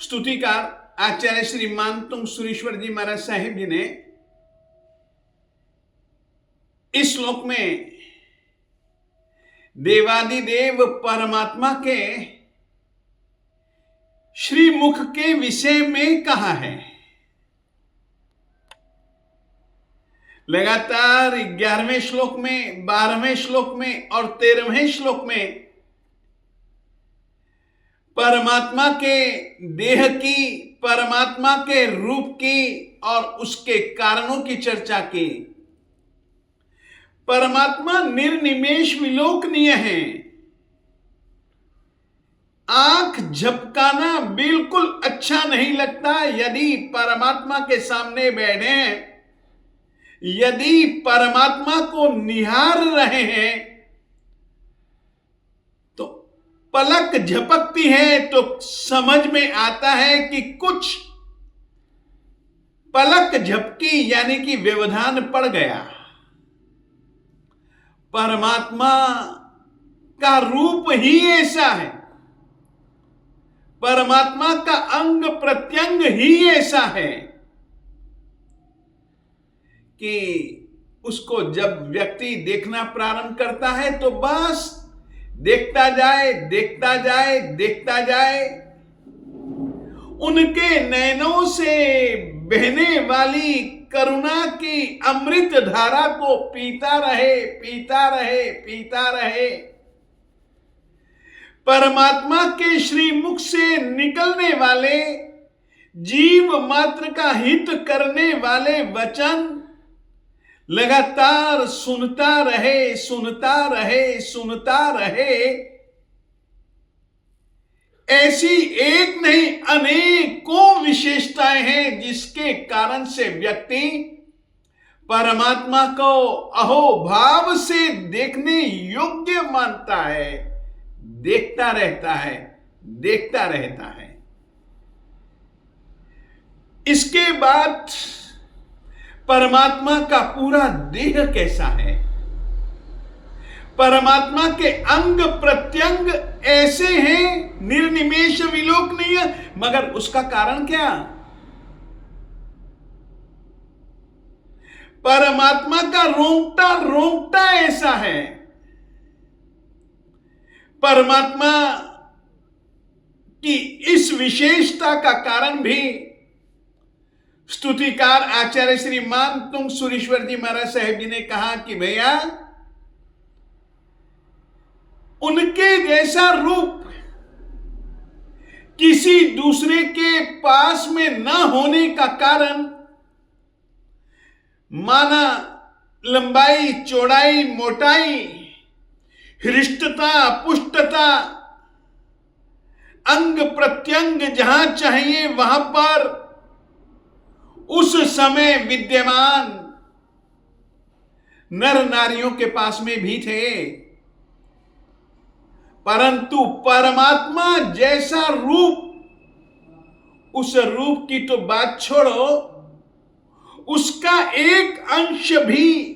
स्तुतिकार आचार्य श्री मानतुंग सुरेश्वर जी महाराज साहिब जी ने इस श्लोक में देवादिदेव परमात्मा के श्रीमुख के विषय में कहा है। लगातार 11वें श्लोक में, 12वें श्लोक में और 13वें श्लोक में परमात्मा के देह की, परमात्मा के रूप की और उसके कारणों की चर्चा की। परमात्मा निर्निमेष विलोकनीय है। आंख झपकाना बिल्कुल अच्छा नहीं लगता यदि परमात्मा के सामने बैठे हैं, यदि परमात्मा को निहार रहे हैं तो पलक झपकती है तो समझ में आता है कि कुछ पलक झपकी यानी कि व्यवधान पड़ गया। परमात्मा का रूप ही ऐसा है, परमात्मा का अंग प्रत्यंग ही ऐसा है कि उसको जब व्यक्ति देखना प्रारंभ करता है तो बस देखता जाए, देखता जाए, देखता जाए। उनके नैनों से बहने वाली करुणा की अमृत धारा को पीता रहे, पीता रहे, पीता रहे। परमात्मा के श्रीमुख से निकलने वाले जीव मात्र का हित करने वाले वचन लगातार सुनता रहे, सुनता रहे, सुनता रहे। ऐसी एक नहीं अनेकों विशेषताएं हैं जिसके कारण से व्यक्ति परमात्मा को अहोभाव से देखने योग्य मानता है, देखता रहता है, देखता रहता है। इसके बाद परमात्मा का पूरा देह कैसा है, परमात्मा के अंग प्रत्यंग ऐसे हैं निर्निमेष विलोकनीय, मगर उसका कारण क्या? परमात्मा का रोंगटा रोंगटा ऐसा है। परमात्मा की इस विशेषता का कारण भी स्तुतिकार आचार्य श्री मानतुंग सुरेश्वर जी महाराज साहेब जी ने कहा कि भैया उनके जैसा रूप किसी दूसरे के पास में न होने का कारण माना लंबाई, चौड़ाई, मोटाई, हृष्टता, पुष्टता, अंग प्रत्यंग जहां चाहिए वहां पर उस समय विद्यमान नर नारियों के पास में भी थे। परंतु परमात्मा जैसा रूप, उस रूप की तो बात छोड़ो, उसका एक अंश भी,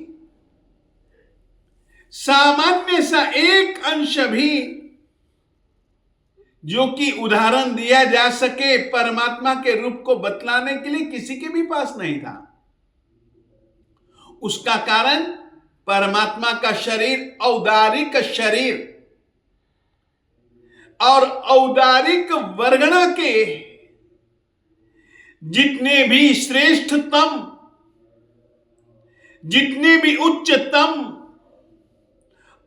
सामान्य सा एक अंश भी जो कि उदाहरण दिया जा सके परमात्मा के रूप को बतलाने के लिए किसी के भी पास नहीं था। उसका कारण परमात्मा का शरीर औदारिक शरीर और औदारिक वर्गणा के जितने भी श्रेष्ठतम, जितने भी उच्चतम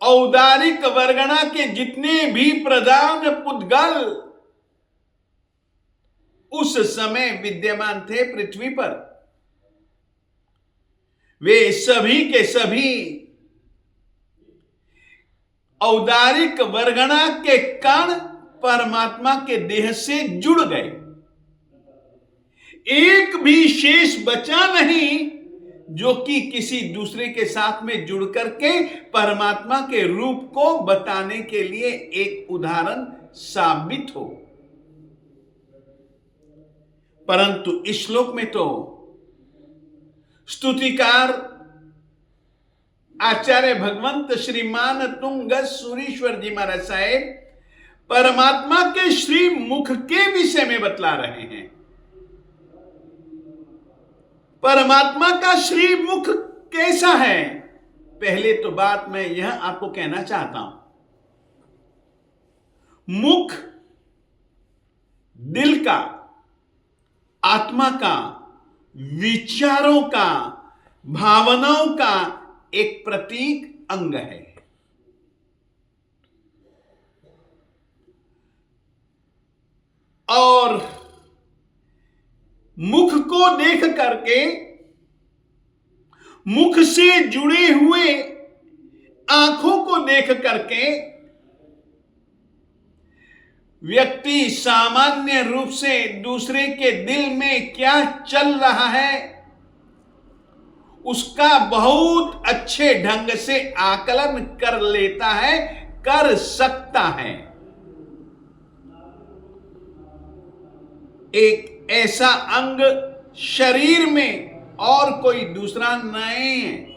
औदारिक वर्गणा के जितने भी प्रधान पुद्गल उस समय विद्यमान थे पृथ्वी पर, वे सभी के सभी औदारिक वर्गणा के कण परमात्मा के देह से जुड़ गए। एक भी शेष बचा नहीं जो कि किसी दूसरे के साथ में जुड़ करके परमात्मा के रूप को बताने के लिए एक उदाहरण साबित हो। परंतु इस श्लोक में तो स्तुतिकार आचार्य भगवंत श्री मानतुंग सुरेश्वर जी महाराज साहेब परमात्मा के श्री मुख के विषय में बतला रहे हैं। परमात्मा का श्री मुख कैसा है? पहले तो बात मैं यह आपको कहना चाहता हूं, मुख दिल का, आत्मा का, विचारों का, भावनाओं का एक प्रतीक अंग है। और मुख को देख करके, मुख से जुड़े हुए आंखों को देख करके व्यक्ति सामान्य रूप से दूसरे के दिल में क्या चल रहा है उसका बहुत अच्छे ढंग से आकलन कर लेता है, कर सकता है। एक ऐसा अंग शरीर में और कोई दूसरा नहीं है।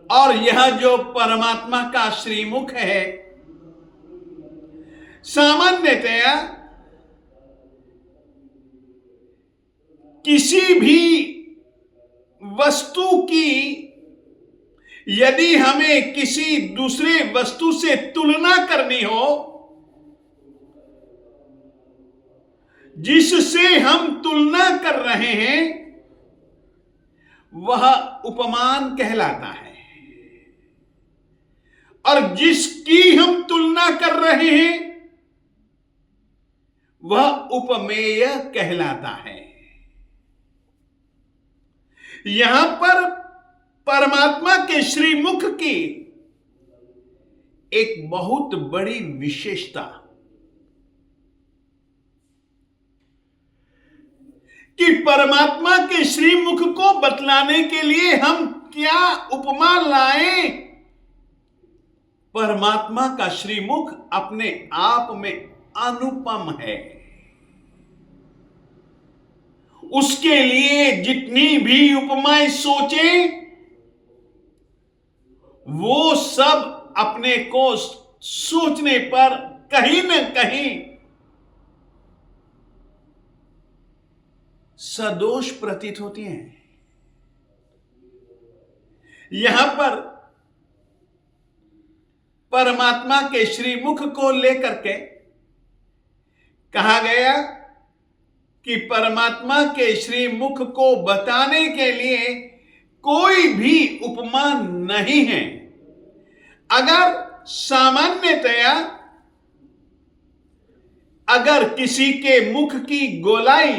और यह जो परमात्मा का श्रीमुख है, सामान्यतया किसी भी वस्तु की यदि हमें किसी दूसरे वस्तु से तुलना करनी हो, जिससे हम तुलना कर रहे हैं, वह उपमान कहलाता है। और जिसकी हम तुलना कर रहे हैं वह उपमेय कहलाता है। यहां पर परमात्मा के श्रीमुख की एक बहुत बड़ी विशेषता कि परमात्मा के श्रीमुख को बतलाने के लिए हम क्या उपमा लाएं। परमात्मा का श्रीमुख अपने आप में अनुपम है। उसके लिए जितनी भी उपमाएं सोचें, वो सब अपने को सोचने पर कहीं न कहीं सदोष प्रतीत होती हैं। यहां पर परमात्मा के श्रीमुख को लेकर के कहा गया कि परमात्मा के श्रीमुख को बताने के लिए कोई भी उपमा नहीं है। अगर सामान्यतया अगर किसी के मुख की गोलाई,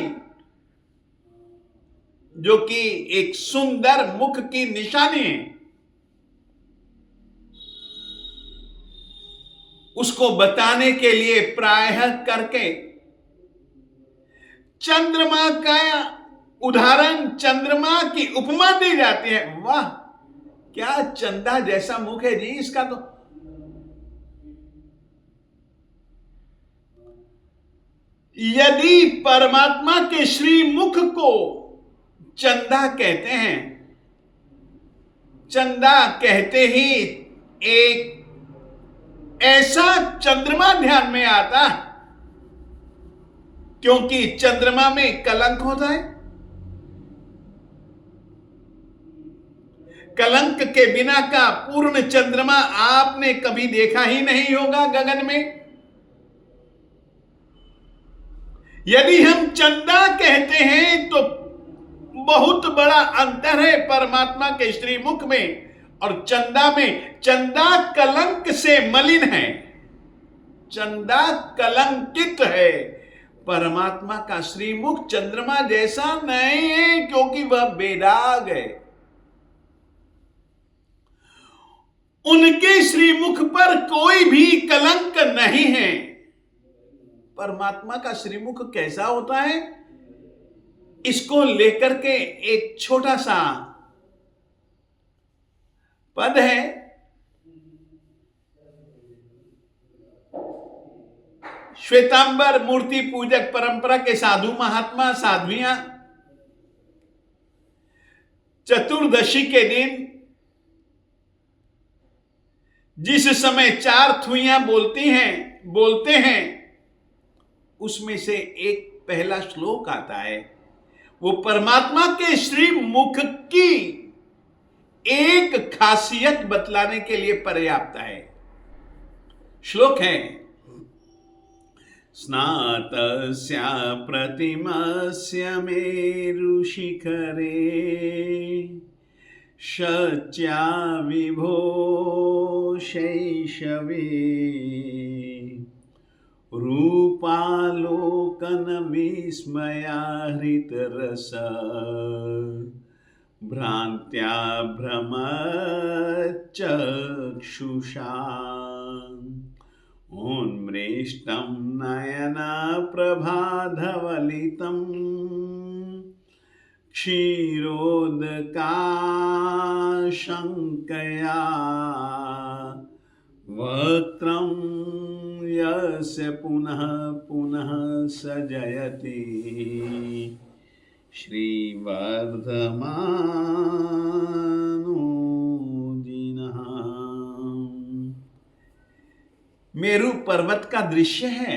जो कि एक सुंदर मुख की निशानी है, उसको बताने के लिए प्रायः करके चंद्रमा का उदाहरण, चंद्रमा की उपमा दी जाती है। वाह, क्या चंदा जैसा मुख है जी इसका। तो यदि परमात्मा के श्रीमुख को चंदा कहते हैं, चंदा कहते ही एक ऐसा चंद्रमा ध्यान में आता, क्योंकि चंद्रमा में कलंक होता है। कलंक के बिना का पूर्ण चंद्रमा आपने कभी देखा ही नहीं होगा गगन में। यदि हम चंदा कहते हैं तो बहुत बड़ा अंतर है परमात्मा के श्रीमुख में और चंदा में। चंदा कलंक से मलिन है, चंदा कलंकित है। परमात्मा का श्रीमुख चंद्रमा जैसा नहीं है, क्योंकि वह बेदाग है। उनके श्रीमुख पर कोई भी कलंक नहीं है। परमात्मा का श्रीमुख कैसा होता है, इसको लेकर के एक छोटा सा पद है। श्वेतांबर मूर्ति पूजक परंपरा के साधु महात्मा साध्वियां चतुर्दशी के दिन जिस समय चार थुइयां बोलते हैं, उसमें से एक पहला श्लोक आता है, वो परमात्मा के श्री मुख की एक खासियत बतलाने के लिए पर्याप्त है। श्लोक है, स्नातस्य प्रतिमस्य मेरुशिखरे शच्या विभो शैशवे रूपालोकन विस्मया हृतरस भ्रांत्या भ्रमच्चक्षुषा उन्मृष्टं नयनप्रभाधवलितं क्षीरोदकाशङ्कया वक्त्रं यस्य पुनः पुनः सजयति श्रीवर्धमानोदिनः। मेरु पर्वत का दृश्य है।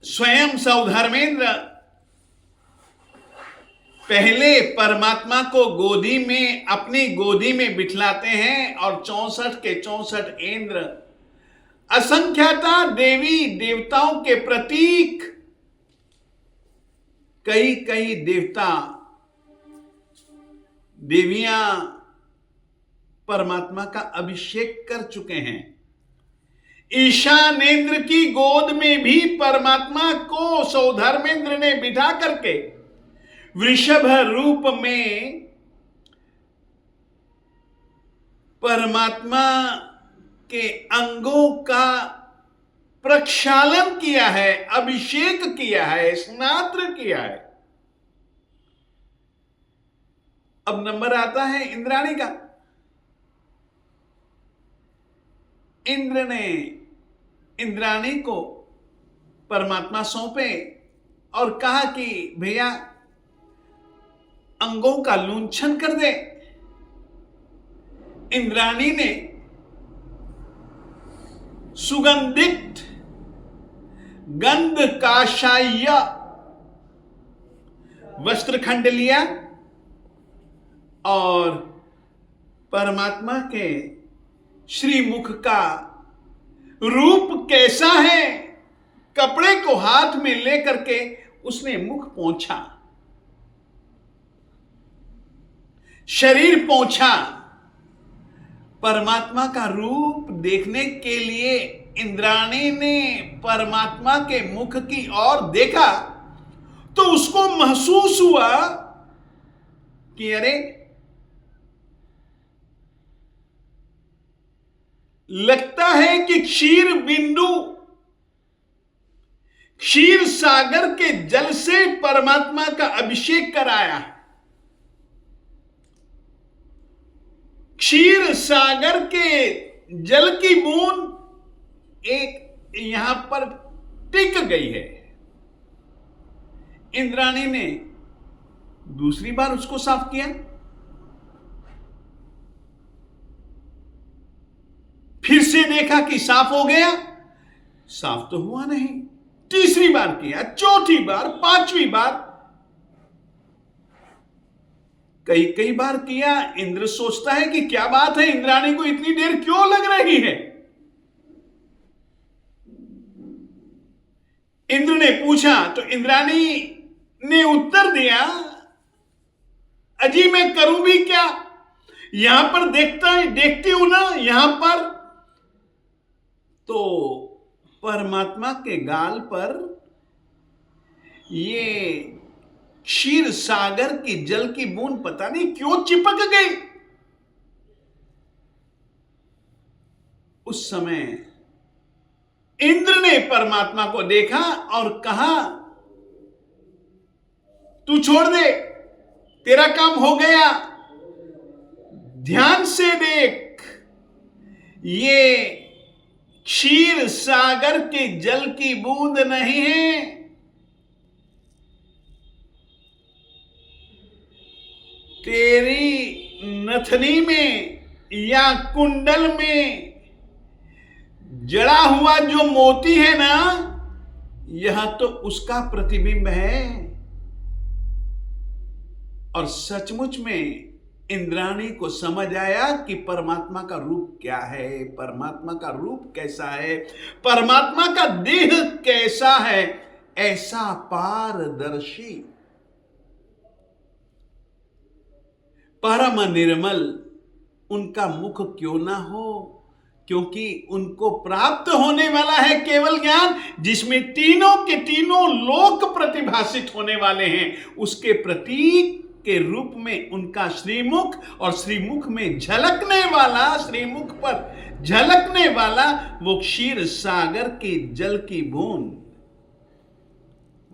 स्वयं सौधर्मेंद्र पहले परमात्मा को अपनी गोदी में बिठलाते हैं और 64 के 64 इंद्र असंख्याता देवी देवताओं के प्रतीक, कई देवता देवियां परमात्मा का अभिषेक कर चुके हैं। ईशानेंद्र की गोद में भी परमात्मा को सौधर्मेंद्र ने बिठा करके वृषभ रूप में परमात्मा के अंगों का प्रक्षालन किया है, अभिषेक किया है, स्नात्र किया है। अब नंबर आता है इंद्राणी का। इंद्र ने इंद्राणी को परमात्मा सौंपे और कहा कि भैया अंगों का लूंछन कर दे। इंद्राणी ने सुगंधित गंध काशाय वस्त्रखंड लिया और परमात्मा के श्रीमुख का रूप कैसा है, कपड़े को हाथ में लेकर के उसने मुख पोंछा, शरीर पोंछा। परमात्मा का रूप देखने के लिए इंद्राणी ने परमात्मा के मुख की ओर देखा तो उसको महसूस हुआ कि अरे लगता है कि क्षीर सागर के जल से परमात्मा का अभिषेक कराया। क्षीर सागर के जल की बूंद एक यहां पर टिक गई है। इंद्राणी ने दूसरी बार उसको साफ किया, फिर से देखा कि साफ हो गया, साफ तो हुआ नहीं। तीसरी बार किया, चौथी बार, पांचवी बार, कई बार किया। इंद्र सोचता है कि क्या बात है, इंद्राणी को इतनी देर क्यों लग रही है। इंद्र ने पूछा तो इंद्राणी ने उत्तर दिया, अजी मैं करूं भी क्या, यहां पर देखती हूं ना, यहां पर तो परमात्मा के गाल पर ये क्षीर सागर की जल की बूंद पता नहीं क्यों चिपक गई। उस समय इंद्र ने परमात्मा को देखा और कहा, तू छोड़ दे, तेरा काम हो गया। ध्यान से देख, ये क्षीर सागर के जल की बूंद नहीं है, तेरी नथनी में या कुंडल में जड़ा हुआ जो मोती है ना, यह तो उसका प्रतिबिंब है। और सचमुच में इंद्राणी को समझ आया कि परमात्मा का रूप क्या है, परमात्मा का रूप कैसा है, परमात्मा का देह कैसा है, ऐसा पारदर्शी, परम निर्मल उनका मुख क्यों ना हो, क्योंकि उनको प्राप्त होने वाला है केवल ज्ञान जिसमें तीनों के तीनों लोक प्रतिभासित होने वाले हैं। उसके प्रतीक के रूप में उनका श्रीमुख, और श्रीमुख में झलकने वाला, श्रीमुख पर झलकने वाला वो क्षीर सागर के जल की बूंद।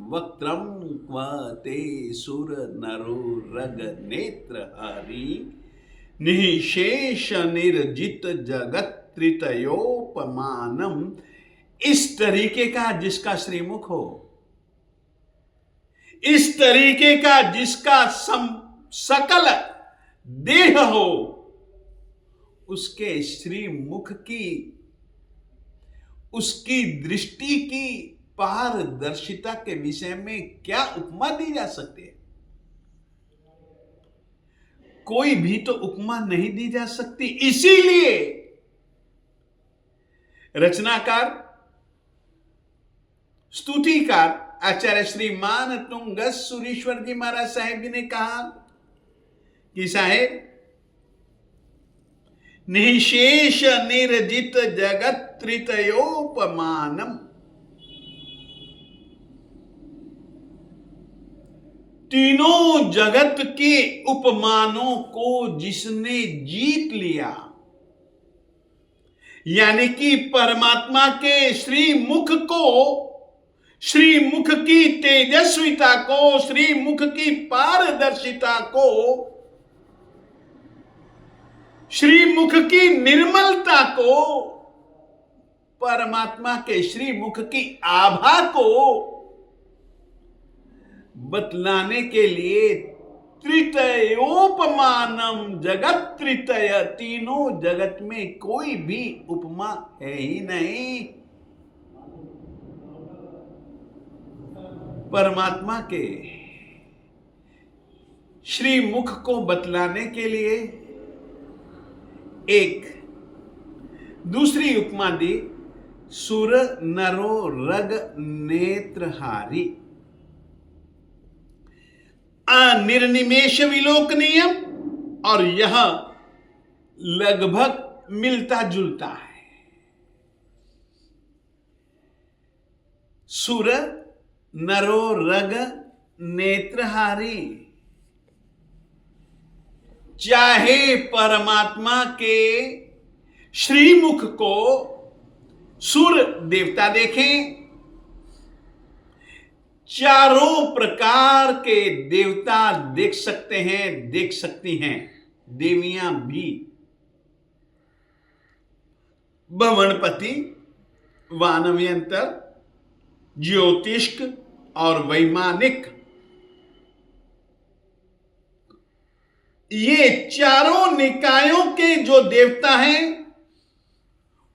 वक्त्रम क्वते सुर नरो रग नेत्र हरि, निशेष निर्जित जगत त्रितयोपमानम। इस तरीके का जिसका श्रीमुख हो, इस तरीके का जिसका सकल देह हो, उसके श्रीमुख की, उसकी दृष्टि की पारदर्शिता के विषय में क्या उपमा दी जा सकती है? कोई भी तो उपमा नहीं दी जा सकती। इसीलिए रचनाकार, स्तुतिकार आचार्य श्री मान तुंग सुरेश्वर जी महाराज साहेब जी ने कहा कि साहेब, निशेष निर्जित जगत त्रितयोपमानम, तीनों जगत के उपमानों को जिसने जीत लिया, यानी कि परमात्मा के श्रीमुख को, श्रीमुख की तेजस्विता को, श्रीमुख की पारदर्शिता को, श्रीमुख की निर्मलता को, परमात्मा के श्रीमुख की आभा को बतलाने के लिए त्रितयोपमानम, जगत त्रितय, तीनों जगत में कोई भी उपमा है ही नहीं। परमात्मा के श्रीमुख को बतलाने के लिए एक दूसरी उपमा दी, सुर नरो रग नेत्रहारी, अनिर्निमेष विलोकनीयम, और यह लगभग मिलता जुलता है। सुर नरो रग नेत्रहारी, चाहे परमात्मा के श्रीमुख को सुर देवता देखें, चारों प्रकार के देवता देख सकते हैं, देख सकती हैं, देवियां भी। भवनपति, वानव्यंतर, ज्योतिष्क और वैमानिक, ये चारों निकायों के जो देवता हैं,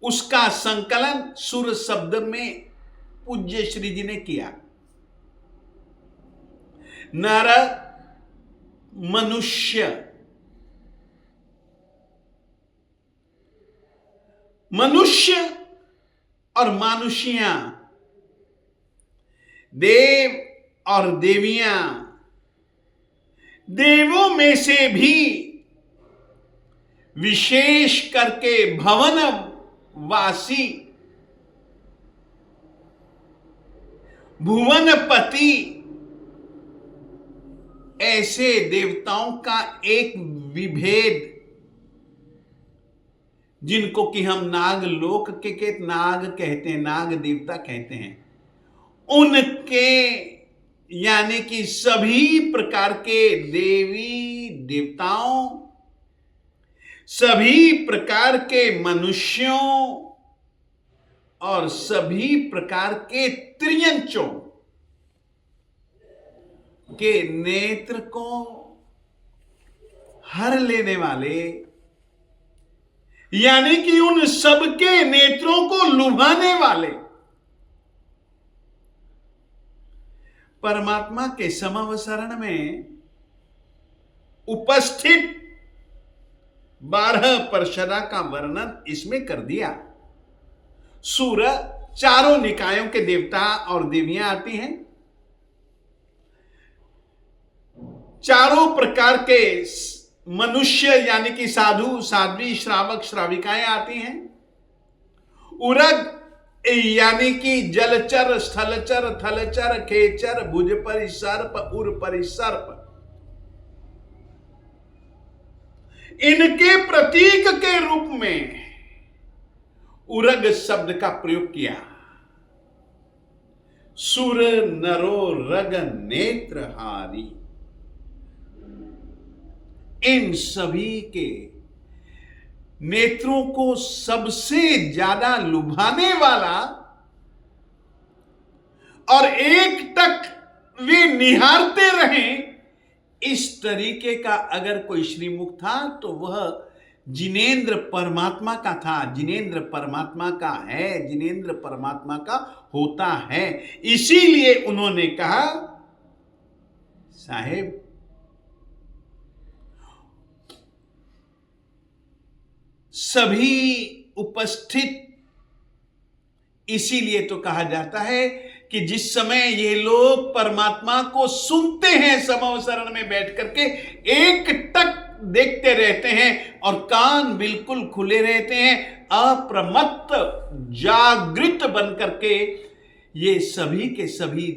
उसका संकलन सुर शब्द में पूज्य श्री जी ने किया। नर, मनुष्य, मनुष्य और मानुषियां, देव और देवियां, देवों में से भी विशेष करके भवन वासी, भुवनपति, ऐसे देवताओं का एक विभेद, जिनको कि हम नाग लोक के नाग कहते हैं, नाग देवता कहते हैं, उनके, यानी कि सभी प्रकार के देवी देवताओं, सभी प्रकार के मनुष्यों और सभी प्रकार के त्रियंचों के नेत्र को हर लेने वाले, यानी कि उन सबके नेत्रों को लुभाने वाले परमात्मा के समवसरण में उपस्थित 12 पार्षदा का वर्णन इसमें कर दिया। सूर्य, चारों निकायों के देवता और देवियां आती हैं, चारों प्रकार के मनुष्य यानी कि साधु, साध्वी, श्रावक, श्राविकाएं आती हैं। उरग यानी कि जलचर, स्थलचर, थलचर, खेचर, भुज परिसर्प, उर परिसर्प, इनके प्रतीक के रूप में उरग शब्द का प्रयोग किया। सुर नरो रग नेत्रहारी, इन सभी के नेत्रों को सबसे ज्यादा लुभाने वाला और एक टक वे निहारते रहें, इस तरीके का अगर कोई श्रीमुख था तो वह जिनेंद्र परमात्मा का था, जिनेंद्र परमात्मा का है, जिनेंद्र परमात्मा का होता है। इसीलिए उन्होंने कहा, साहेब सभी उपस्थित, इसीलिए तो कहा जाता है कि जिस समय ये लोग परमात्मा को सुनते हैं समवसरण में बैठ करके, एक टक देखते रहते हैं और कान बिल्कुल खुले रहते हैं, अप्रमत्त जागृत बन करके ये सभी के सभी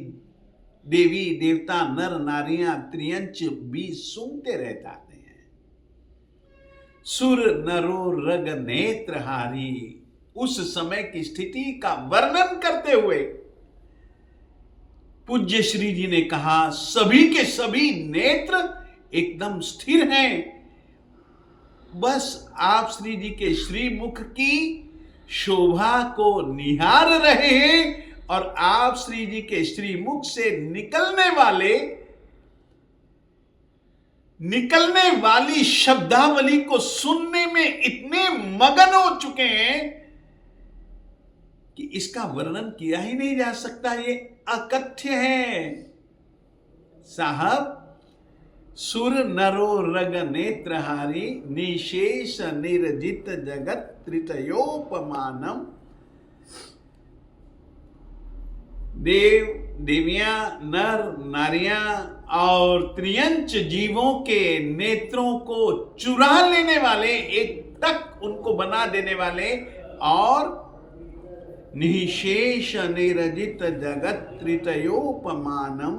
देवी देवता, नर नारियां, त्रियंच भी सुनते रह जाते हैं। सुर नरो रग नेत्रहारी, उस समय की स्थिति का वर्णन करते हुए पूज्य श्री जी ने कहा, सभी के सभी नेत्र एकदम स्थिर हैं, बस आप श्री जी के श्रीमुख की शोभा को निहार रहे हैं और आप श्री जी के श्रीमुख से निकलने वाली शब्दावली को सुनने में इतने मगन हो चुके हैं कि इसका वर्णन किया ही नहीं जा सकता, ये अकथ्य है। साहब, सुर नरो रग नेत्रहारी, निशेष निर्जित जगत त्रितयोपमानम, देव देवियां, नर नारियां और त्रियंच जीवों के नेत्रों को चुरा लेने वाले, एक टक उनको बना देने वाले, और निशेष निर्जित जगत त्रितयोपमानम,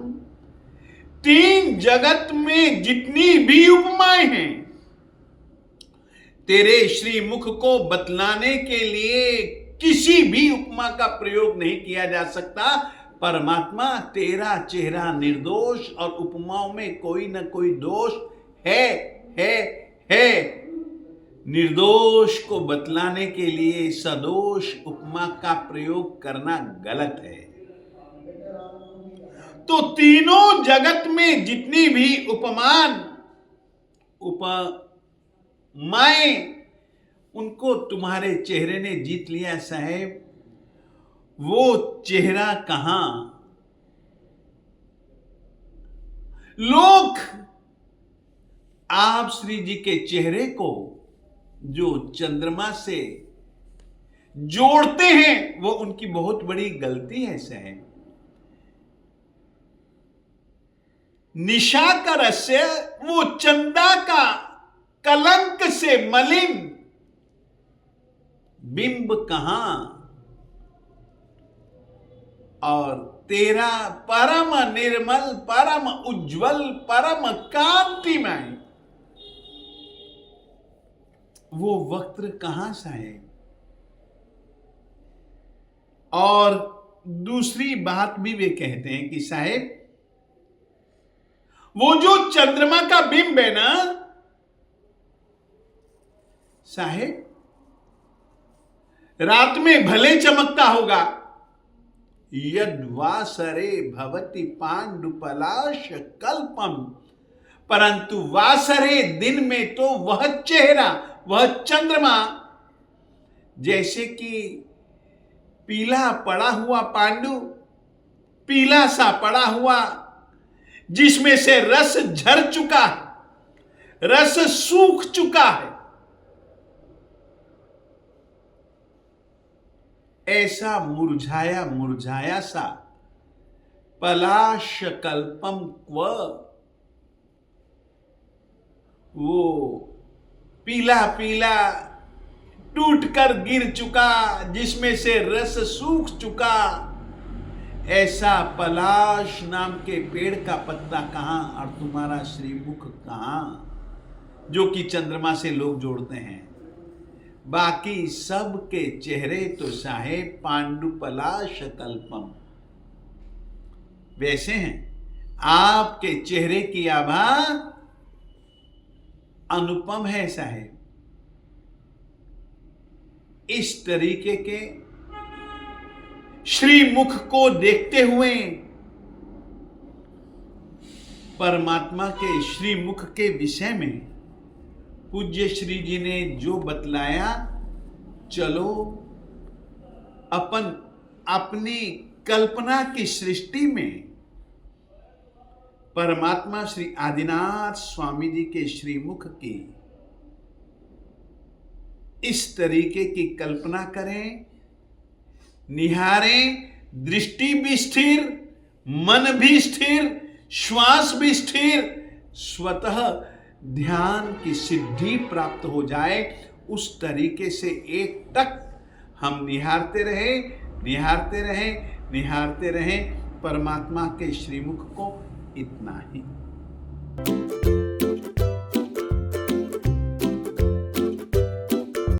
तीन जगत में जितनी भी उपमाएं हैं तेरे श्रीमुख को बतलाने के लिए किसी भी उपमा का प्रयोग नहीं किया जा सकता। परमात्मा तेरा चेहरा निर्दोष और उपमाओं में कोई न कोई दोष है। निर्दोष को बतलाने के लिए सदोष उपमा का प्रयोग करना गलत है। तो तीनों जगत में जितनी भी उपमाएं, उनको तुम्हारे चेहरे ने जीत लिया साहेब। वो चेहरा कहां? लोग आप श्री जी के चेहरे को जो चंद्रमा से जोड़ते हैं, वो उनकी बहुत बड़ी गलती है साहेब। निशा का रहस्य, वो चंदा का कलंक से मलिन बिंब कहां, और तेरा परम निर्मल, परम उज्जवल, परम कांतिमय वो वक्त्र कहां साहेब। और दूसरी बात भी वे कहते हैं कि साहेब, वो जो चंद्रमा का बिंब है ना साहेब, रात में भले चमकता होगा, यद्वासरे भवति पांडुपलाश कल्पम परंतु वासरे दिन में तो वह चेहरा, वह चंद्रमा, जैसे कि पीला पड़ा हुआ पांडु, पीला सा पड़ा हुआ, जिसमें से रस झर चुका है, रस सूख चुका है, ऐसा मुरझाया मुरझाया सा पलाश कल्पम क्व, वो पीला पीला टूटकर गिर चुका, जिसमें से रस सूख चुका, ऐसा पलाश नाम के पेड़ का पत्ता कहां और तुम्हारा श्रीमुख कहां, जो कि चंद्रमा से लोग जोड़ते हैं। बाकी सब के चेहरे तो साहे पांडु पलाश कल्पम, वैसे हैं आपके चेहरे की आभा अनुपम है साहेब। इस तरीके के श्रीमुख को देखते हुए परमात्मा के श्रीमुख के विषय में पूज्य श्री जी ने जो बतलाया, चलो अपन अपनी कल्पना की सृष्टि में परमात्मा श्री आदिनाथ स्वामी जी के श्रीमुख की इस तरीके की कल्पना करें, निहारें, दृष्टि भी स्थिर, मन भी स्थिर, श्वास भी स्थिर, स्वतः ध्यान की सिद्धि प्राप्त हो जाए, उस तरीके से एक टक हम निहारते रहे, निहारते रहे, निहारते रहे परमात्मा के श्रीमुख को। इतना ही।